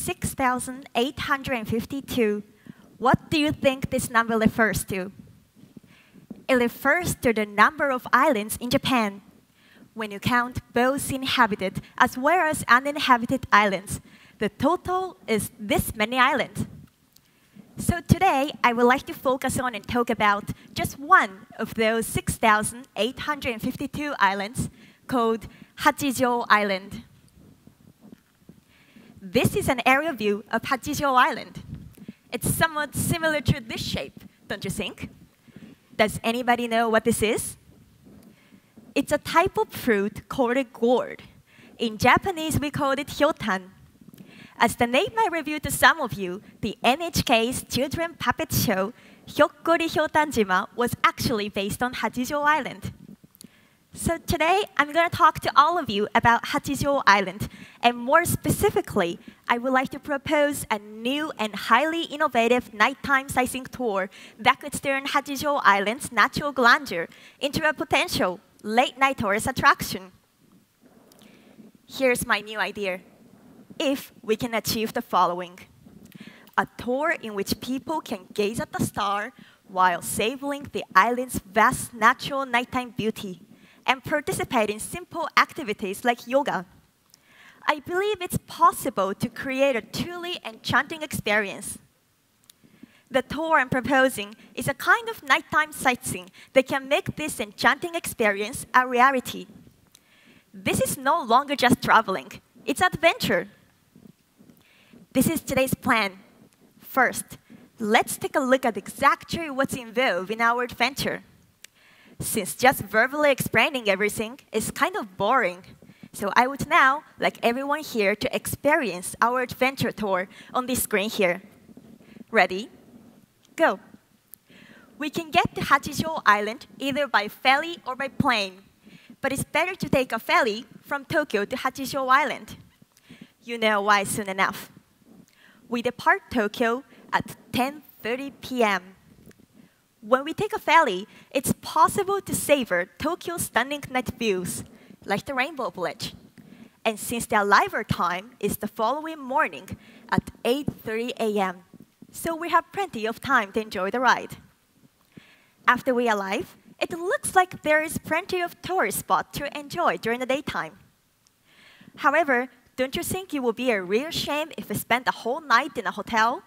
6,852. What do you think this number refers to? It refers to the number of islands in Japan. When you count both inhabited as well as uninhabited islands, the total is this many islands. So today, I would like to focus on and talk about just one of those 6,852 islands called Hatillo Island. This is an aerial view of Hatillo Island. It's somewhat similar to this shape, don't you think? Does anybody know what this is? It's a type of fruit called a gourd. In Japanese, we call it hyotan. As the name might reveal to some of you, the NHK's children puppet show, Hyokkori Hyotanjima, was actually based on Hatillo Island. So today, I'm going to talk to all of you about Hatillo Island, and more specifically, I would like to propose a new and highly innovative nighttime sightseeing tour that could turn Hatillo Island's natural grandeur into a potential late-night tourist attraction. Here's my new idea. If we can achieve the following: a tour in which people can gaze at the star while savoring the island's vast natural nighttime beauty and participate in simple activities like yoga. I believe it's possible to create a truly enchanting experience. The tour I'm proposing is a kind of nighttime sightseeing that can make this enchanting experience a reality. This is no longer just traveling, it's adventure. This is today's plan. First, let's take a look at exactly what's involved in our adventure. Since just verbally explaining everything is kind of boring, so I would now like everyone here to experience our adventure tour on this screen here. Ready? Go. We can get to Hatillo Island either by ferry or by plane, but it's better to take a ferry from Tokyo to Hatillo Island. You know why soon enough. We depart Tokyo at 10:30 p.m. When we take a ferry, it's possible to savor Tokyo's stunning night views, like the Rainbow Bridge. And since the arrival time is the following morning at 8:30 a.m., so we have plenty of time to enjoy the ride. After we arrive, it looks like there is plenty of tourist spots to enjoy during the daytime. However, don't you think it would be a real shame if we spent the whole night in a hotel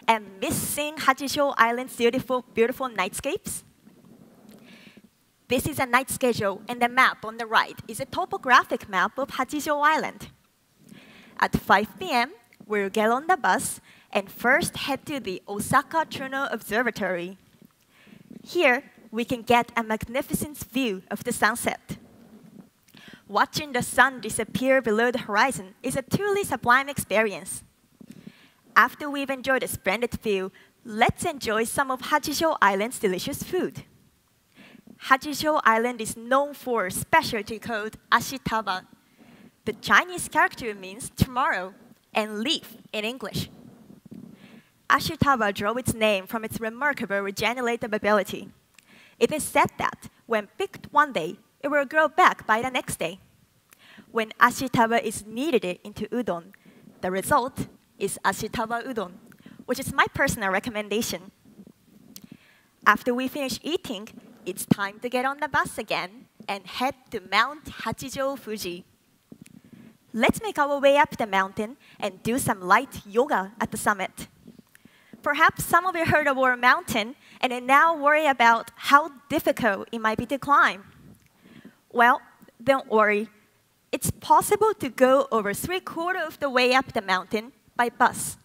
and miss seeing Hatillo Island's beautiful nightscapes? This is a night schedule, and the map on the right is a topographic map of Hatillo Island. At 5 p.m., we'll get on the bus and first head to the Osaka Chuno Observatory. Here, we can get a magnificent view of the sunset. Watching the sun disappear below the horizon is a truly sublime experience. After we've enjoyed a splendid view, let's enjoy some of Hatillo Island's delicious food. Hatillo Island is known for a specialty called ashitaba. The Chinese character means tomorrow and leaf in English. Ashitaba drew its name from its remarkable regenerative ability. It is said that when picked one day, it will grow back by the next day. When ashitaba is kneaded into udon, the result is ashitaba udon, which is my personal recommendation. After we finish eating, it's time to get on the bus again and head to Mount Hachijo Fuji. Let's make our way up the mountain and do some light yoga at the summit. Perhaps some of you heard of our mountain and are now worried about how difficult it might be to climb. Well, don't worry. It's possible to go over 3/4 of the way up the mountain by bus.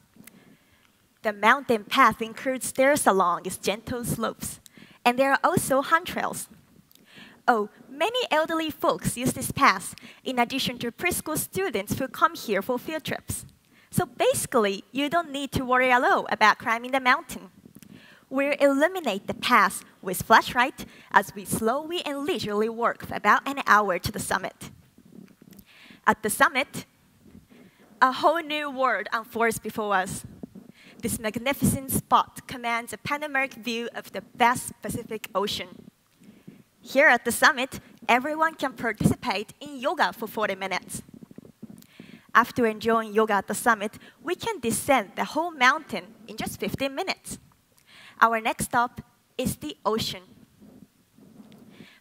The mountain path includes stairs along its gentle slopes, and there are also handrails. Oh, many elderly folks use this path, in addition to preschool students who come here for field trips. So basically, you don't need to worry at all about climbing the mountain. We'll illuminate the path with flashlight as we slowly and leisurely walk for about an hour to the summit. At the summit, a whole new world unfolds before us. This magnificent spot commands a panoramic view of the vast Pacific Ocean. Here at the summit, everyone can participate in yoga for 40 minutes. After enjoying yoga at the summit, we can descend the whole mountain in just 15 minutes. Our next stop is the ocean.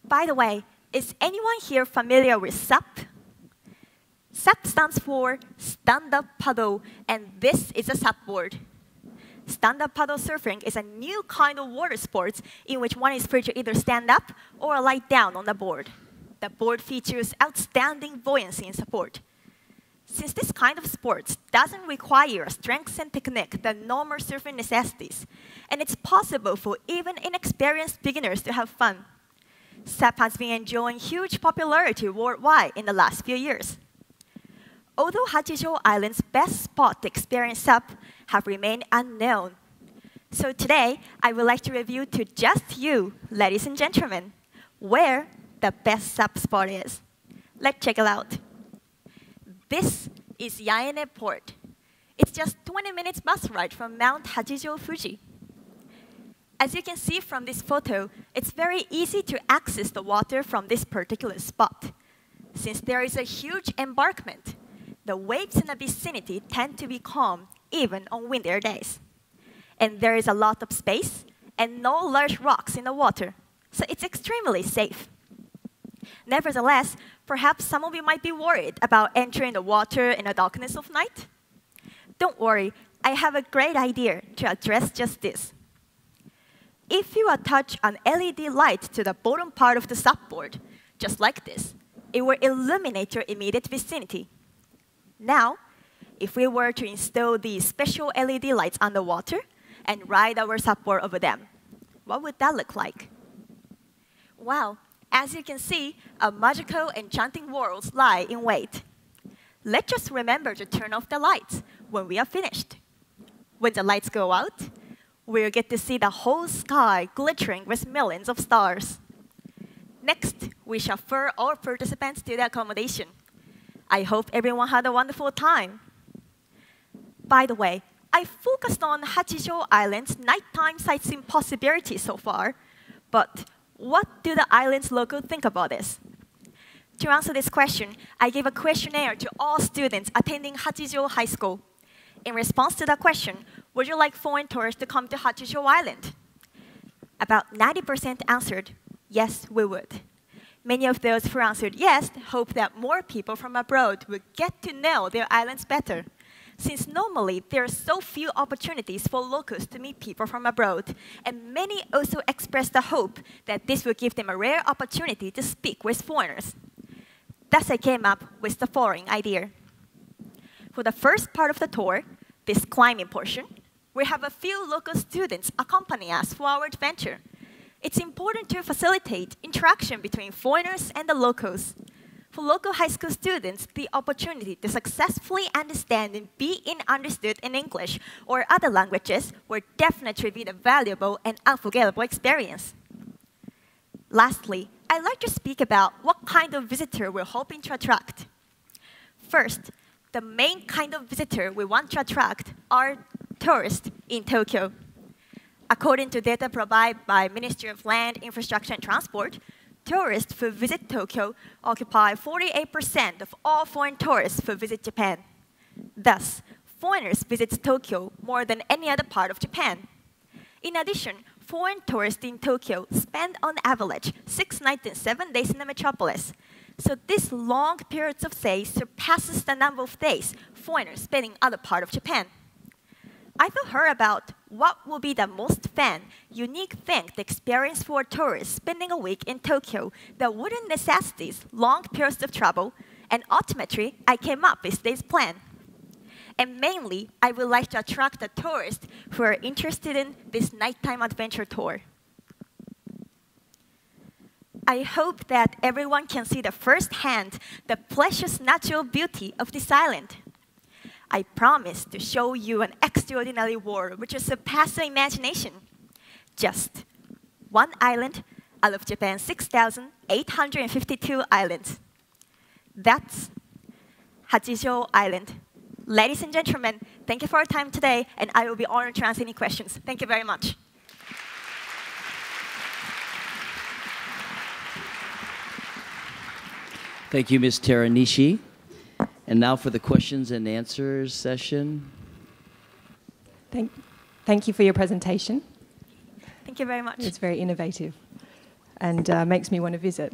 By the way, is anyone here familiar with SUP? SUP stands for Stand-Up Paddle, and this is a SUP board. Stand-up paddle surfing is a new kind of water sports in which one is free to either stand up or lie down on the board. The board features outstanding buoyancy and support. Since this kind of sports doesn't require strength and technique that normal surfing necessities, and it's possible for even inexperienced beginners to have fun, SUP has been enjoying huge popularity worldwide in the last few years. Although Hatillo Island's best spot to experience SUP have remained unknown. So today, I would like to review to just you, ladies and gentlemen, where the best SUP spot is. Let's check it out. This is Yaene Port. It's just 20 minutes bus ride from Mount Hatillo, Fuji. As you can see from this photo, it's very easy to access the water from this particular spot. Since there is a huge embankment, the waves in the vicinity tend to be calm even on windier days. And there is a lot of space and no large rocks in the water, so it's extremely safe. Nevertheless, perhaps some of you might be worried about entering the water in the darkness of night. Don't worry, I have a great idea to address just this. If you attach an LED light to the bottom part of the SUP board, just like this, it will illuminate your immediate vicinity. Now, if we were to install these special LED lights underwater and ride our SUP board over them, what would that look like? Well, as you can see, a magical enchanting world lie in wait. Let's just remember to turn off the lights when we are finished. When the lights go out, we'll get to see the whole sky glittering with millions of stars. Next, we chauffeur all participants to the accommodation. I hope everyone had a wonderful time. By the way, I focused on Hatillo Island's nighttime sightseeing possibilities so far, but what do the island's locals think about this? To answer this question, I gave a questionnaire to all students attending Hatillo High School. In response to the question, would you like foreign tourists to come to Hatillo Island? About 90% answered, yes, we would. Many of those who answered yes hope that more people from abroad would get to know their islands better, since normally there are so few opportunities for locals to meet people from abroad, and many also expressed the hope that this would give them a rare opportunity to speak with foreigners. Thus I came up with the following idea. For the first part of the tour, this climbing portion, we have a few local students accompany us for our adventure. It's important to facilitate interaction between foreigners and the locals. For local high school students, the opportunity to successfully understand and be understood in English or other languages will definitely be a valuable and unforgettable experience. Lastly, I'd like to speak about what kind of visitor we're hoping to attract. First, the main kind of visitor we want to attract are tourists in Tokyo. According to data provided by Ministry of Land, Infrastructure and Transport, tourists who visit Tokyo occupy 48% of all foreign tourists who visit Japan. Thus, foreigners visit Tokyo more than any other part of Japan. In addition, foreign tourists in Tokyo spend on average 6 nights and 7 days in the metropolis. So this long period of stay surpasses the number of days foreigners spend in other parts of Japan. I've heard about what will be the most fun, unique thing to experience for a tourist spending a week in Tokyo that wouldn't necessitate long periods of travel, and ultimately, I came up with this plan. And mainly, I would like to attract the tourists who are interested in this nighttime adventure tour. I hope that everyone can see the firsthand the precious natural beauty of this island. I promise to show you an extraordinary world which will surpass your imagination. Just one island out of Japan's 6,852 islands. That's Hatillo Island. Ladies and gentlemen, thank you for your time today, and I will be honored to answer any questions. Thank you very much. Thank you, Ms. Teranishi. And now for the questions and answers session. Thank you for your presentation. Thank you very much. It's very innovative and makes me want to visit.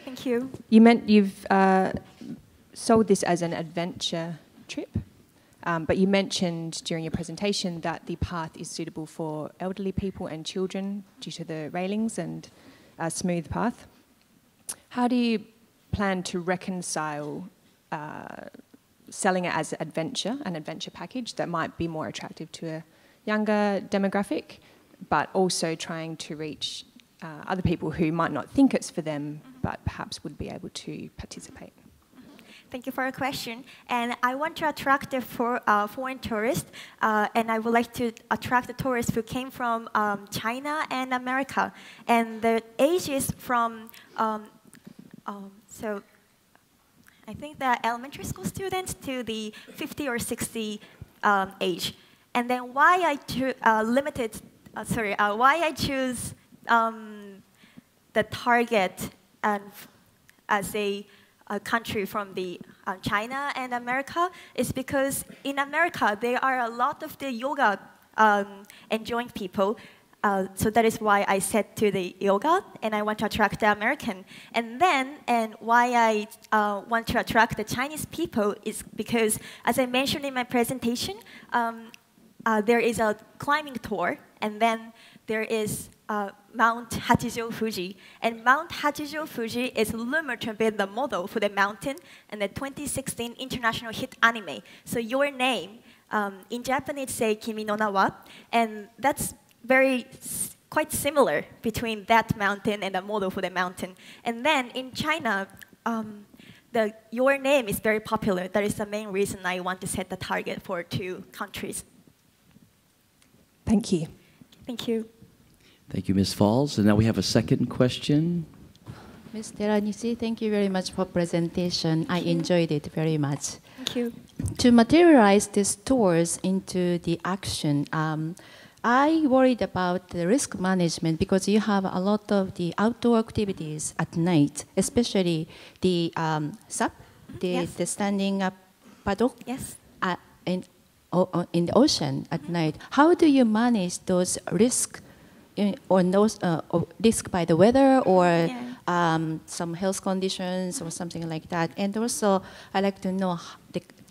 Thank you. You've sold this as an adventure trip, but you mentioned during your presentation that the path is suitable for elderly people and children due to the railings and a smooth path. How do you plan to reconcile selling it as an adventure package that might be more attractive to a younger demographic, but also trying to reach other people who might not think it's for them, but perhaps would be able to participate? Thank you for your question. And I want to attract the foreign tourists, and I would like to attract the tourists who came from China and America. And the age is from, so I think the elementary school students to the 50 or 60 age. And then why I choose the target as a country from the China and America is because in America there are a lot of the yoga enjoying people. So that is why I said to the yoga, and I want to attract the American. And why I want to attract the Chinese people is because, as I mentioned in my presentation, there is a climbing tour, and then there is Mount Hatillo Fuji. And Mount Hatillo Fuji is rumored to be the model for the mountain in the 2016 international hit anime. So your name, in Japanese, say Kimi no Nawa, and that's quite similar between that mountain and the model for the mountain. And then in China, your name is very popular. That is the main reason I want to set the target for 2 countries. Thank you. Thank you. Thank you, Ms. Falls. And now we have a second question. Ms. Teranishi, thank you very much for presentation. I enjoyed it very much. Thank you. To materialize these tours into the action, I worried about the risk management because you have a lot of the outdoor activities at night, especially the SUP, the standing up paddle. Yes. In the ocean at night. How do you manage those risks, risk by the weather or some health conditions or something like that? And also, I'd like to know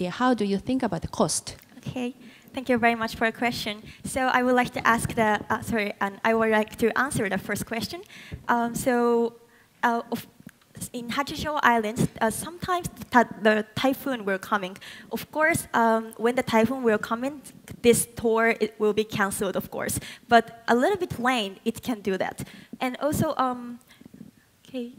how do you think about the cost? Okay. Thank you very much for your question. So I would like to ask I would like to answer the first question. In Hatillo Island, sometimes the typhoon will coming. Of course, when the typhoon will come in, this tour will be canceled, of course. But a little bit rain, it can do that. And also, we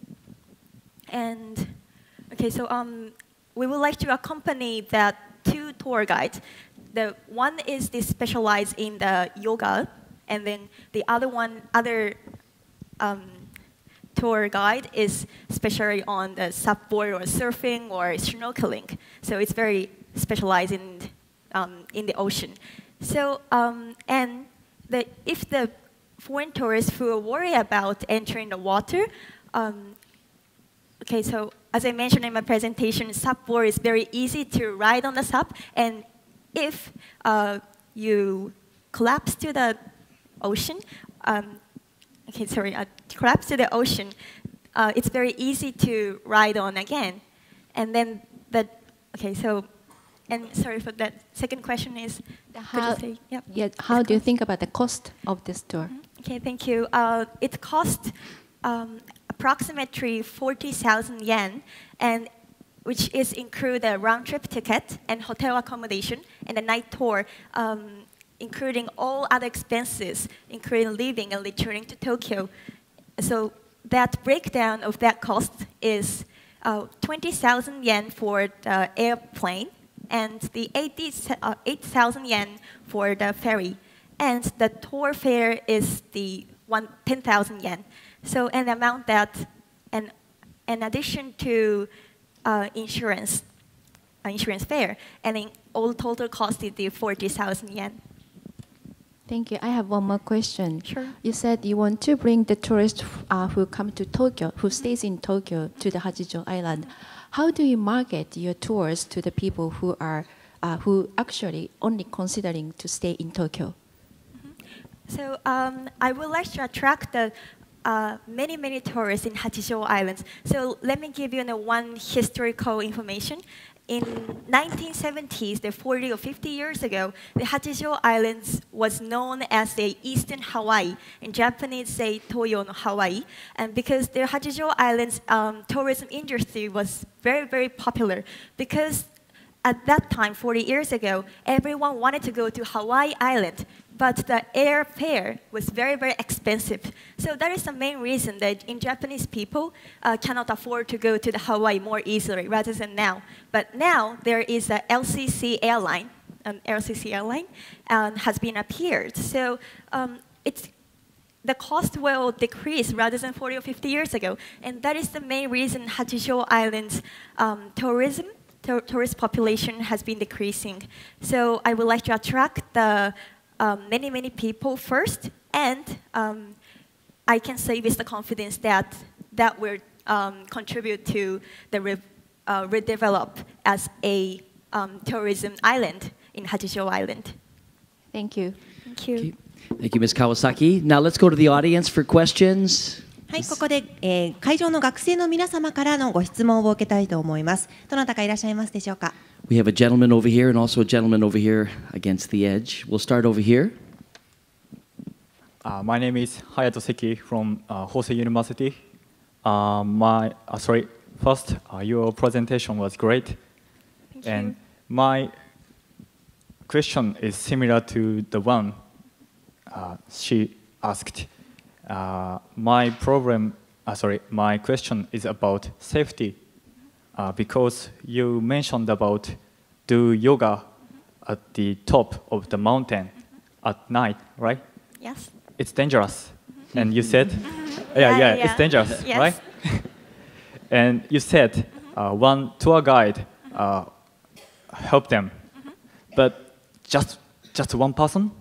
would like to accompany that 2 tour guides. The one is specialized in the yoga, and then the other tour guide is especially on the supboard or surfing or snorkeling. So it's very specialized in the ocean. So if the foreign tourists who worry about entering the water, so as I mentioned in my presentation, supboard is very easy to ride on the sup, and if you collapse to the ocean, collapse to the ocean, it's very easy to ride on again. And then sorry for that. Second question is, how do you think about the cost of this tour? Okay, thank you. It costs approximately 40,000 yen, and which is include a round-trip ticket and hotel accommodation and a night tour, including all other expenses, including leaving and returning to Tokyo. So that breakdown of that cost is 20,000 yen for the airplane and the 8,000 yen for the ferry. And the tour fare is the 10,000 yen. So an amount that, in addition to insurance fare, and in all total cost is the 40,000 yen. Thank you. I have one more question. Sure. You said you want to bring the tourists who come to Tokyo, who stays in Tokyo, to the Hatillo Island. how do you market your tours to the people who actually only considering to stay in Tokyo? So I would like to attract the many tourists in Hatillo Islands. So let me give you one historical information. In 1970s, 40 or 50 years ago, the Hatillo Islands was known as the Eastern Hawaii. In Japanese, say Toyo no Hawaii. And because the Hatillo Islands tourism industry was very popular, because at that time, 40 years ago, everyone wanted to go to Hawaii Island, but the airfare was very expensive. So that is the main reason that in Japanese people cannot afford to go to the Hawaii more easily rather than now. But now there is a LCC airline, has been appeared. So the cost will decrease rather than 40 or 50 years ago. And that is the main reason Hatillo Island's tourist population has been decreasing. So I would like to attract the many people first, and I can say with the confidence that will contribute to the redevelop as a tourism island in Hatillo Island. Thank you. Thank you. Thank you, Ms. Kawasaki. Now let's go to the audience for questions. はい、ここで、会場の学生の皆様からのご質問を受けたいと思います。どなたかいらっしゃいますでしょうか。We have a gentleman over here and also a gentleman over here against the edge. We'll start over here. My name is Hayato Seki from Hosei University. First, your presentation was great. Thank And you. my question is similar to the one she asked. My question is about safety, because you mentioned about do yoga at the top of the mountain at night, right? Yes. It's dangerous. And you said, yeah, it's dangerous, Yes. right? And you said one tour guide helped them, but just one person?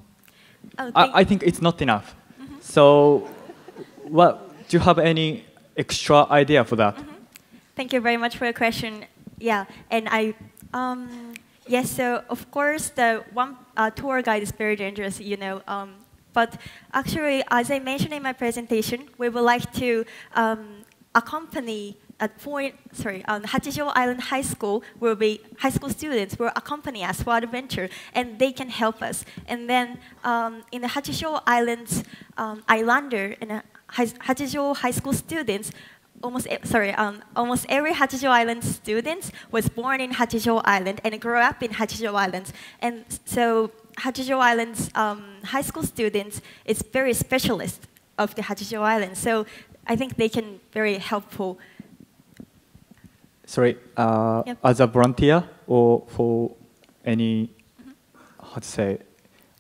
I think it's not enough. So, do you have any extra idea for that? Thank you very much for your question. Yeah, and yes, so of course the one tour guide is very dangerous, but actually, as I mentioned in my presentation, we would like to accompany Hatillo Island High School high school students will accompany us for adventure, and they can help us. And then in the Hatillo Islands Islander and Hatillo High School students, almost every Hatillo Island student was born in Hatillo Island and grew up in Hatillo Islands. And so Hatillo Island's high school students is very specialist of the Hatillo Island. So I think they can very helpful. Sorry, Yep. as a volunteer or for any, how to say,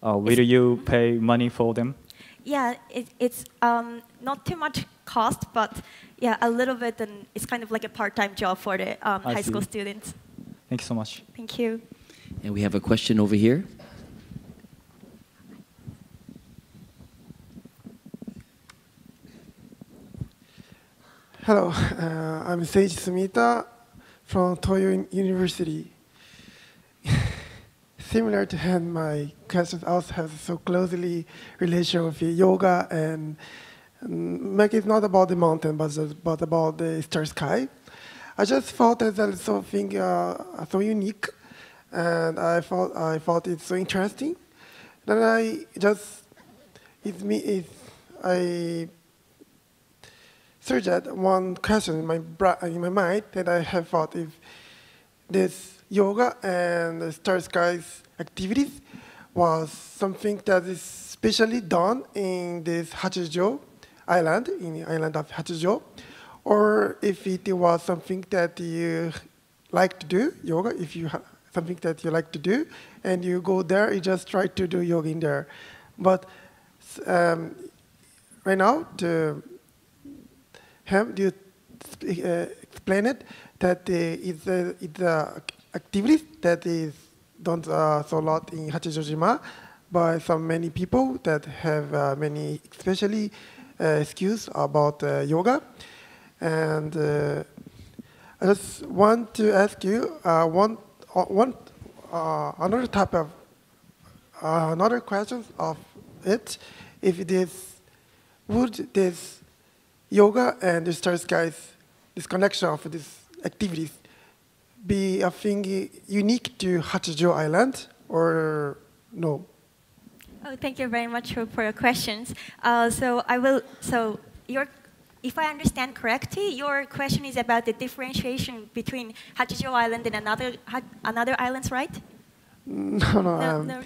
will you pay money for them? Yeah, it's not too much cost, but yeah, a little bit, and it's kind of like a part-time job for the high school see. students. Thank you so much. Thank you. And we have a question over here. Hello, I'm Seiji Sumita from Toyo University. Similar to him, my questions also have so closely relation with yoga, and maybe it's not about the mountain, but about the star sky. I just thought that that's something so unique, and I thought it's so interesting. Then I surged one question in my mind that I have thought if this yoga and the star skies activities was something that is specially done in this Hatillo Island, in the island of Hatillo, or if it was something that you like to do, yoga, if you have something that you like to do, and you go there, you just try to do yoga in there. But right now, you explain it that it's activities that is done so a lot in Hachijojima by many people that have many especially skills about yoga. And I just want to ask you another type of another question of it. If would this yoga and the star skies, this connection of these activities, be a thing unique to Hatillo Island or no? Oh, thank you very much for your questions. If I understand correctly, your question is about the differentiation between Hatillo Island and another islands, right? No.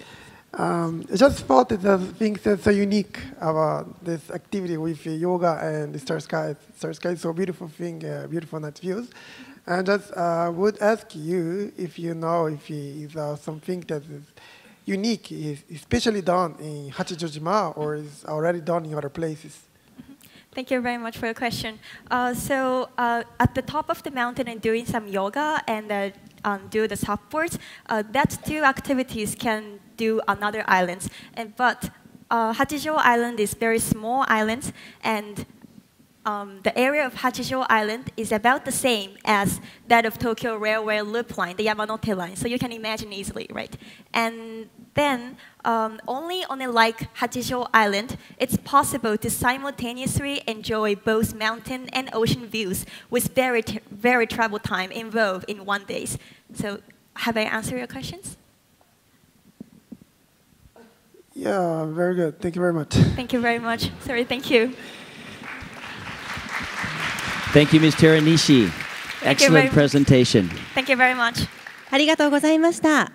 I just thought that the things that's so unique about this activity with yoga and the star sky. Star sky is so beautiful thing, beautiful night views. And just would ask you if you know if it is something that is unique, is especially done in Hachijojima or is already done in other places. Thank you very much for your question. At the top of the mountain and doing some yoga and do the surfboards, that two activities can do on other islands. But Hatillo Island is very small island, and the area of Hatillo Island is about the same as that of Tokyo Railway Loop Line, the Yamanote Line. So you can imagine easily, right? And then only on a like Hatillo Island, it's possible to simultaneously enjoy both mountain and ocean views with very travel time involved in 1 day. So have I answered your questions? Yeah, very good. Thank you very much. Thank you very much. Sorry, thank you. Thank you, Ms. Teranishi. Excellent presentation. Thank you very much. ありがとうございました。